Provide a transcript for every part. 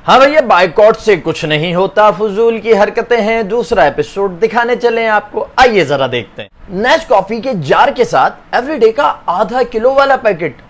ہاں بھیا، بائیکاٹ سے کچھ نہیں ہوتا، فضول کی حرکتیں ہیں، دوسرا ایپیسوڈ دکھانے چلے ہیں آپ کو، آئیے ذرا دیکھتے ہیں۔ نیس کافی کے جار کے ساتھ ایوری ڈے کا ½ کلو والا پیکٹ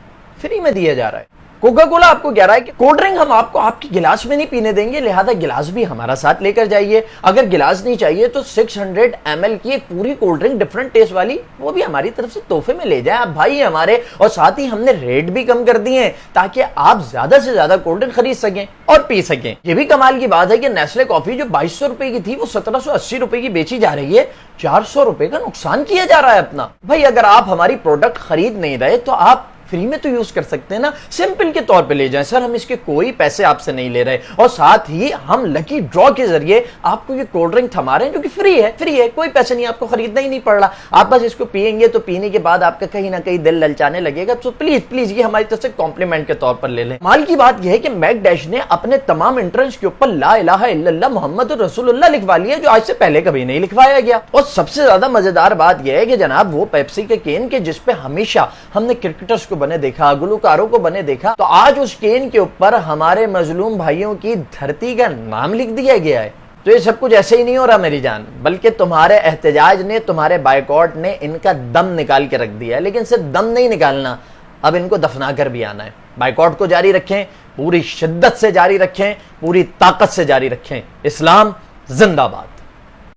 فری میں دیا جا رہا ہے۔ کوکا کولا آپ کو کہہ رہا ہے کہ کولڈ ڈرنک ہم آپ کو آپ کی گلاس میں نہیں پینے دیں گے، لہذا گلاس بھی ہمارا ساتھ لے کر جائیے۔ اگر گلاس نہیں چاہیے تو 600 ml کی ایک پوری کولڈ ڈرنک ڈفرنٹ ٹیسٹ والی وہ بھی ہماری طرف سے تحفے میں لے جائیں آپ بھائی ہمارے، اور ساتھ ہی ہم نے ریٹ بھی کم کر دیے ہیں تاکہ آپ زیادہ سے زیادہ کولڈ ڈرنک خرید سکیں اور پی سکیں۔ یہ بھی کمال کی بات ہے کہ نیسلے کافی جو 2200 روپے کی تھی وہ 1780 روپے کی بیچی جا رہی ہے، 400 روپے کا نقصان کیا جا رہا ہے اپنا۔ بھائی اگر آپ ہماری پروڈکٹ خرید نہیں رہے تو آپ فری میں تو یوز کر سکتے ہیں نا، سمپل کے طور پہ لے جائیں، سر ہم اس کے کوئی پیسے آپ سے نہیں لے رہے، اور ساتھ ہی ہم لکی ڈرا کے ذریعے آپ کو یہ کولڈ ڈرنک تھما رہے ہیں جو کہ فری ہے، کوئی پیسے نہیں، آپ کو خریدنا ہی نہیں پڑ رہا، آپ بس اس کو پیئیں گے تو پینے کے بعد آپ کا کہیں نہ کہیں دل للچانے لگے گا، تو پلیز یہ ہماری طرف سے کمپلیمنٹ کے طور پر لے لیں۔ مال کی بات یہ ہے کہ میک ڈیش نے اپنے تمام انٹرنس کے اوپر لا الہ الا اللہ محمد رسول اللہ لکھوا لیا جو آج سے پہلے کبھی نہیں لکھوایا گیا، اور سب سے زیادہ مزیدار بات یہ ہے کہ جناب وہ پیپسی کے کین کے جس پہ ہمیشہ ہم نے کرکٹرز کو بنے دیکھا، گلوکاروں کو بنے دیکھا، تو آج اس کین کے اوپر ہمارے مظلوم بھائیوں کی دھرتی کا نام لکھ دیا گیا ہے۔ تو یہ سب کچھ ایسے ہی نہیں ہو رہا میری جان، بلکہ تمہارے احتجاج نے، تمہارے بائیکاٹ نے ان کا دم نکال کے رکھ دیا ہے، لیکن صرف دم نہیں نکالنا، اب ان کو دفنا کر بھی آنا ہے۔ بائیکاٹ کو جاری رکھیں، پوری شدت سے جاری رکھیں، پوری طاقت سے جاری رکھیں۔ اسلام زندہ باد۔